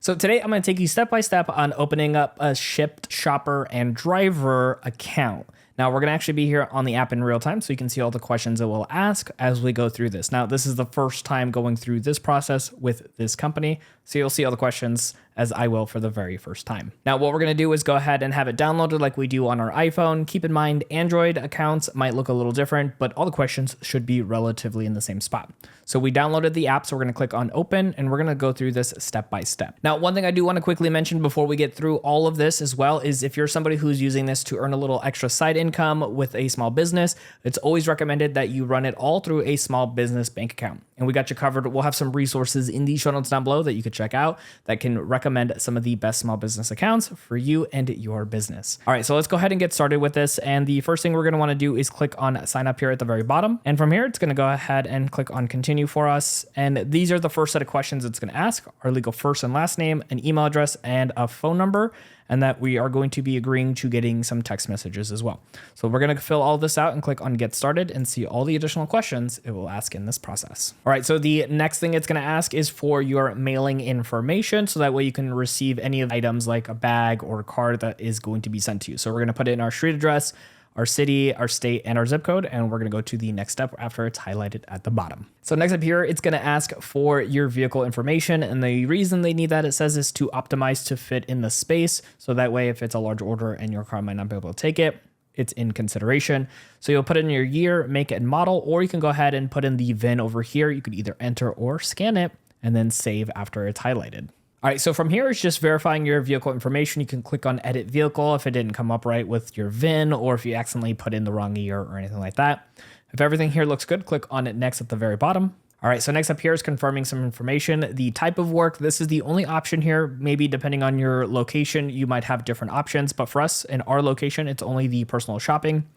So today I'm going to take you step by step on opening up a Shipt shopper and driver account. Now we're going to actually be here on the app in real time so you can see all the questions it will ask as we go through this. Now this is the first time going through this process with this company, so you'll see all the questions as I will for the very first time. Now what we're going to do is go ahead and have it downloaded like we do on our iPhone. Keep in mind Android accounts might look a little different, but all the questions should be relatively in the same spot. So we downloaded the app, so we're going to click on open and we're going to go through this step by step. Now one thing I do want to quickly mention before we get through all of this as well is if you're somebody who's using this to earn a little extra side income with a small business, it's always recommended that you run it all through a small business bank account. And we got you covered. We'll have some resources in the show notes down below that you could check out that can recommend some of the best small business accounts for you and your business. All right, so let's go ahead and get started with this. And the first thing we're going to want to do is click on sign up here at the very bottom. And from here, it's going to go ahead and click on continue for us. And these are the first set of questions it's going to ask: our legal first and last name, an email address, and a phone number. And that we are going to be agreeing to getting some text messages as well. So we're going to fill all this out and click on get started and see all the additional questions it will ask in this process. All right, so the next thing it's going to ask is for your mailing information. So that way you can receive any of the items like a bag or a card that is going to be sent to you. So we're going to put in our street address, our city, our state, and our zip code, and we're going to go to the next step after it's highlighted at the bottom. So next up here, it's going to ask for your vehicle information, and the reason they need that, it says, is to optimize to fit in the space, so that way if it's a large order and your car might not be able to take it, it's in consideration. So you'll put in your year, make, and model, or you can go ahead and put in the VIN over here. You could either enter or scan it, and then save after it's highlighted. All right, so from here, it's just verifying your vehicle information. You can click on edit vehicle if it didn't come up right with your VIN or if you accidentally put in the wrong year or anything like that. If everything here looks good, click on it next at the very bottom. All right, so next up here is confirming some information. The type of work, this is the only option here. Maybe depending on your location, you might have different options, but for us in our location, it's only the personal shopping.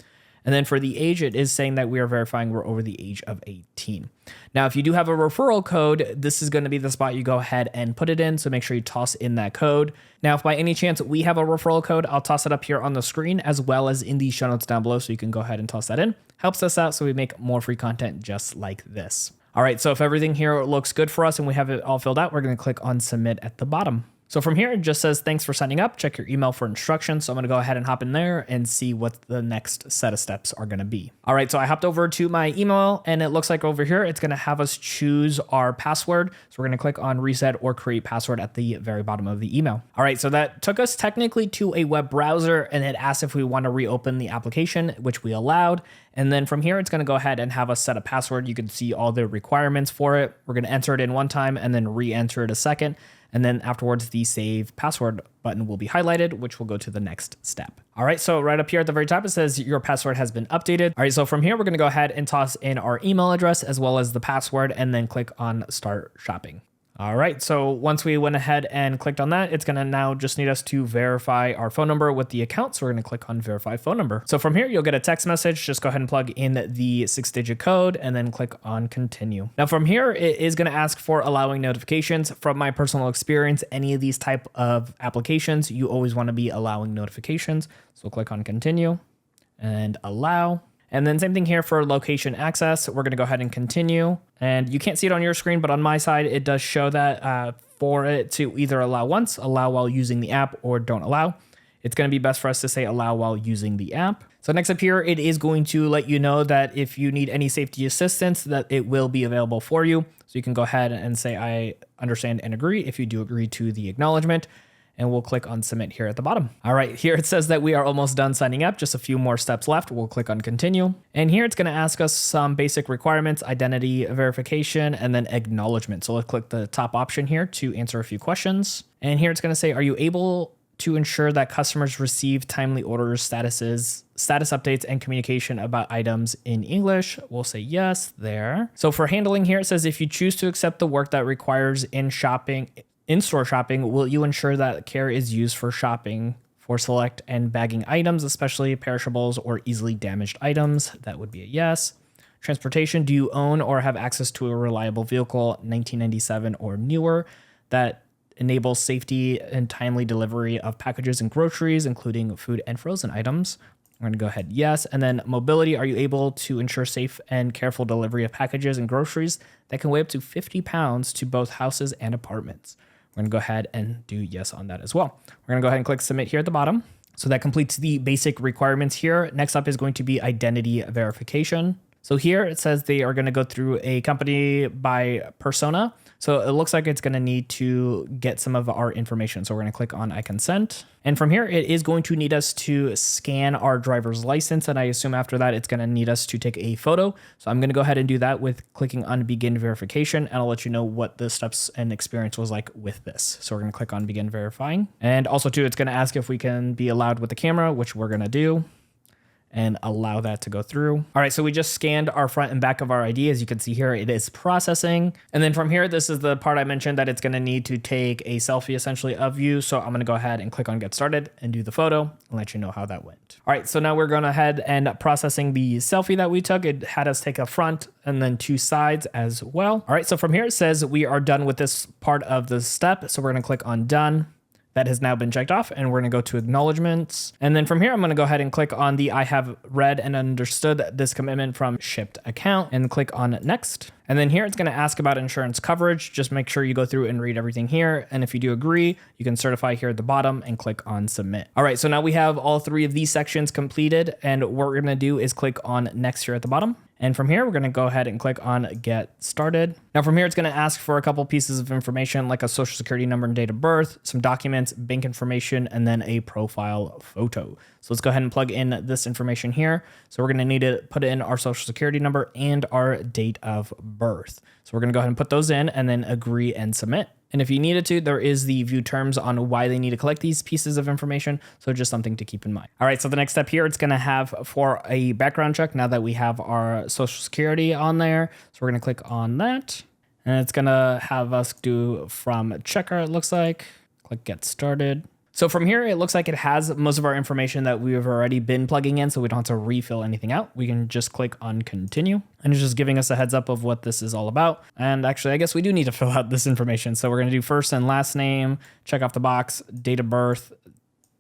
And then for the age, it is saying that we are verifying we're over the age of 18. Now, if you do have a referral code, this is going to be the spot you go ahead and put it in. So make sure you toss in that code. Now, if by any chance we have a referral code, I'll toss it up here on the screen as well as in the show notes down below. So you can go ahead and toss that in. Helps us out so we make more free content just like this. All right, so if everything here looks good for us and we have it all filled out, we're going to click on submit at the bottom. So from here, it just says, thanks for signing up. Check your email for instructions. So I'm going to go ahead and hop in there and see what the next set of steps are going to be. All right, so I hopped over to my email and it looks like over here, it's going to have us choose our password. So we're going to click on reset or create password at the very bottom of the email. All right, so that took us technically to a web browser and it asked if we want to reopen the application, which we allowed. And then from here, it's going to go ahead and have us set a password. You can see all the requirements for it. We're going to enter it in one time and then re-enter it a second. And then afterwards, the save password button will be highlighted, which will go to the next step. All right, so right up here at the very top, it says your password has been updated. All right, so from here, we're gonna go ahead and toss in our email address as well as the password and then click on start shopping. All right, so once we went ahead and clicked on that, it's gonna now just need us to verify our phone number with the account. So we're gonna click on verify phone number. So from here, you'll get a text message. Just go ahead and plug in the 6-digit code and then click on continue. Now from here, it is gonna ask for allowing notifications. From my personal experience, any of these type of applications, you always wanna be allowing notifications. So click on continue and allow. And then same thing here for location access. We're going to go ahead and continue. And you can't see it on your screen, but on my side, it does show that for it to either allow once, allow while using the app, or don't allow. It's going to be best for us to say allow while using the app. So next up here, it is going to let you know that if you need any safety assistance, that it will be available for you. So you can go ahead and say, I understand and agree if you do agree to the acknowledgement. And we'll click on submit here at the bottom. All right, here it says that we are almost done signing up, just a few more steps left. We'll click on continue. And here it's gonna ask us some basic requirements, identity verification, and then acknowledgement. So let's click the top option here to answer a few questions. And here it's gonna say, are you able to ensure that customers receive timely orders, status updates, and communication about items in English? We'll say yes there. So for handling here, it says if you choose to accept the work that requires in-store shopping, will you ensure that care is used for shopping for select and bagging items, especially perishables or easily damaged items? That would be a yes. Transportation, do you own or have access to a reliable vehicle, 1997 or newer, that enables safety and timely delivery of packages and groceries, including food and frozen items? We're going to go ahead, yes. And then mobility, are you able to ensure safe and careful delivery of packages and groceries that can weigh up to 50 pounds to both houses and apartments? We're gonna go ahead and do yes on that as well. We're gonna go ahead and click submit here at the bottom. So that completes the basic requirements here. Next up is going to be identity verification. So here it says they are going to go through a company by persona. So it looks like it's going to need to get some of our information. So we're going to click on I consent. And from here, it is going to need us to scan our driver's license. And I assume after that, it's going to need us to take a photo. So I'm going to go ahead and do that with clicking on begin verification. And I'll let you know what the steps and experience was like with this. So we're going to click on begin verifying. And also too, it's going to ask if we can be allowed with the camera, which we're going to do, and allow that to go through. All right, so we just scanned our front and back of our ID. As you can see here, it is processing. And then from here, this is the part I mentioned that it's gonna need to take a selfie essentially of you. So I'm gonna go ahead and click on get started and do the photo and let you know how that went. All right, so now we're going ahead and processing the selfie that we took. It had us take a front and then 2 sides as well. All right, so from here, it says we are done with this part of the step. So we're gonna click on done. That has now been checked off, and we're going to go to acknowledgments. And then from here, I'm going to go ahead and click on the I have read and understood this commitment from Shipt account and click on next. And then here it's going to ask about insurance coverage. Just make sure you go through and read everything here. And if you do agree, you can certify here at the bottom and click on submit. All right, so now we have all 3 of these sections completed. And what we're going to do is click on next here at the bottom. And from here, we're going to go ahead and click on get started. Now from here, it's going to ask for a couple pieces of information like a social security number and date of birth, some documents, bank information, and then a profile photo. So let's go ahead and plug in this information here. So we're going to need to put in our social security number and our date of birth. So we're going to go ahead and put those in and then agree and submit. And if you needed to, there is the view terms on why they need to collect these pieces of information. So just something to keep in mind. All right, so the next step here, it's going to have for a background check now that we have our social security on there. So we're going to click on that. And it's going to have us do from checker, it looks like. Click get started. So from here, it looks like it has most of our information that we have already been plugging in, so we don't have to refill anything out. We can just click on continue, and it's just giving us a heads up of what this is all about. And actually, I guess we do need to fill out this information. So we're going to do first and last name, check off the box, date of birth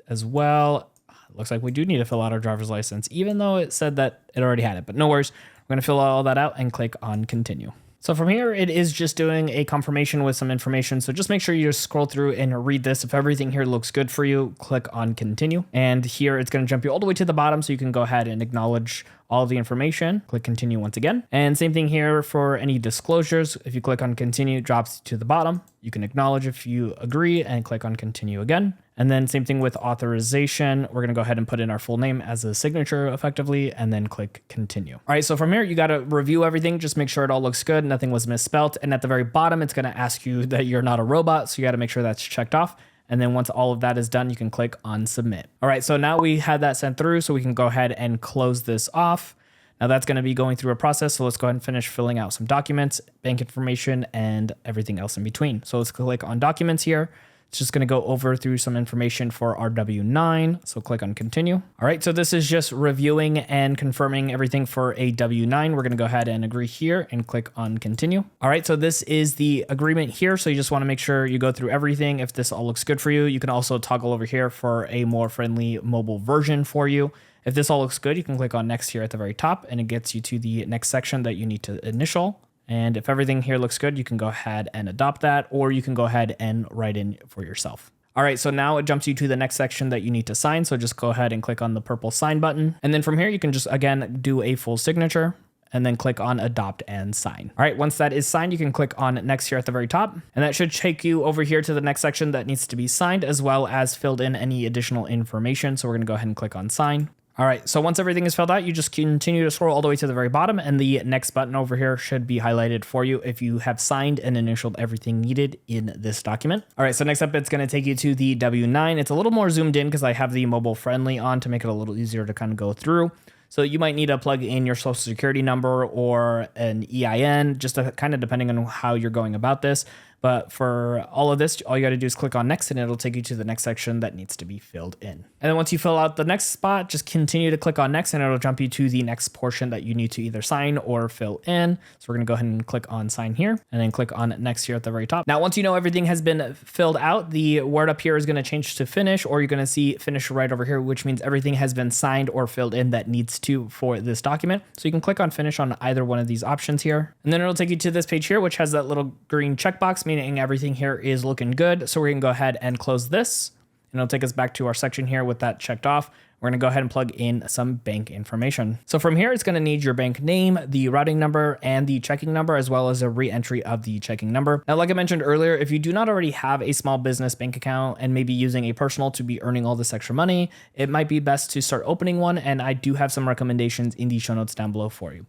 as well. Looks like we do need to fill out our driver's license, even though it said that it already had it, but no worries. We're going to fill all that out and click on continue. So from here, it is just doing a confirmation with some information. So just make sure you just scroll through and read this. If everything here looks good for you, click on continue. And here it's going to jump you all the way to the bottom so you can go ahead and acknowledge all the information. Click continue once again. And same thing here for any disclosures. If you click on continue, it drops to the bottom. You can acknowledge if you agree and click on continue again. And then same thing with authorization. We're going to go ahead and put in our full name as a signature effectively and then click continue. All right, so from here, you got to review everything. Just make sure it all looks good. Nothing was misspelt. And at the very bottom, it's going to ask you that you're not a robot. So you got to make sure that's checked off. And then once all of that is done, you can click on submit. All right, so now we had that sent through, so we can go ahead and close this off. Now that's going to be going through a process. So let's go ahead and finish filling out some documents, bank information, and everything else in between. So let's click on documents here. It's just going to go over through some information for our W-9. So click on continue. All right, so this is just reviewing and confirming everything for a W-9. We're going to go ahead and agree here and click on continue. All right, so this is the agreement here. So you just want to make sure you go through everything. If this all looks good for you, you can also toggle over here for a more friendly mobile version for you. If this all looks good, you can click on next here at the very top and it gets you to the next section that you need to initial. And if everything here looks good, you can go ahead and adopt that, or you can go ahead and write in for yourself. All right, so now it jumps you to the next section that you need to sign. So just go ahead and click on the purple sign button. And then from here, you can just, again, do a full signature and then click on adopt and sign. All right, once that is signed, you can click on next here at the very top. And that should take you over here to the next section that needs to be signed, as well as filled in any additional information. So we're gonna go ahead and click on sign. All right, so once everything is filled out, you just continue to scroll all the way to the very bottom, and the next button over here should be highlighted for you if you have signed and initialed everything needed in this document. All right, so next up, it's going to take you to the W-9. It's a little more zoomed in because I have the mobile friendly on to make it a little easier to kind of go through. So you might need to plug in your social security number or an EIN, just to, kind of depending on how you're going about this. But for all of this, all you got to do is click on next and it'll take you to the next section that needs to be filled in. And then once you fill out the next spot, just continue to click on next and it'll jump you to the next portion that you need to either sign or fill in. So we're going to go ahead and click on sign here and then click on next here at the very top. Now, once you know everything has been filled out, the word up here is going to change to finish, or you're going to see finish right over here, which means everything has been signed or filled in that needs to for this document. So you can click on finish on either one of these options here. And then it'll take you to this page here, which has that little green checkbox. meaning everything here is looking good. So we're going to go ahead and close this, and it'll take us back to our section here with that checked off. We're going to go ahead and plug in some bank information. So from here, it's going to need your bank name, the routing number, and the checking number, as well as a re-entry of the checking number. Now, like I mentioned earlier, if you do not already have a small business bank account and maybe using a personal to be earning all this extra money, it might be best to start opening one. And I do have some recommendations in the show notes down below for you.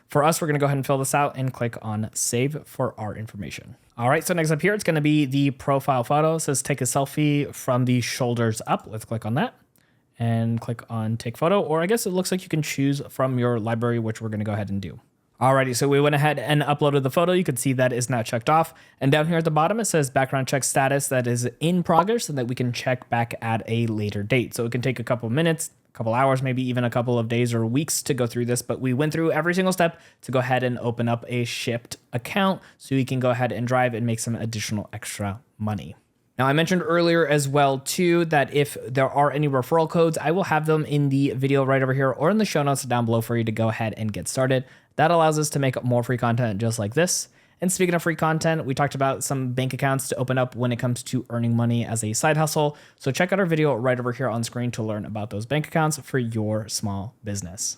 For us, we're going to go ahead and fill this out and click on save for our information. All right, so next up here, it's going to be the profile photo. It says take a selfie from the shoulders up. Let's click on that and click on take photo, or I guess it looks like you can choose from your library, which we're going to go ahead and do. Alrighty, so we went ahead and uploaded the photo. You can see that is now checked off. And down here at the bottom, it says background check status that is in progress, so that we can check back at a later date. So it can take a couple minutes, a couple hours, maybe even a couple of days or weeks to go through this, but we went through every single step to go ahead and open up a Shipt account so you can go ahead and drive and make some additional extra money. Now, I mentioned earlier as well, too, that if there are any referral codes, I will have them in the video right over here or in the show notes down below for you to go ahead and get started. That allows us to make more free content just like this. And speaking of free content, we talked about some bank accounts to open up when it comes to earning money as a side hustle. So check out our video right over here on screen to learn about those bank accounts for your small business.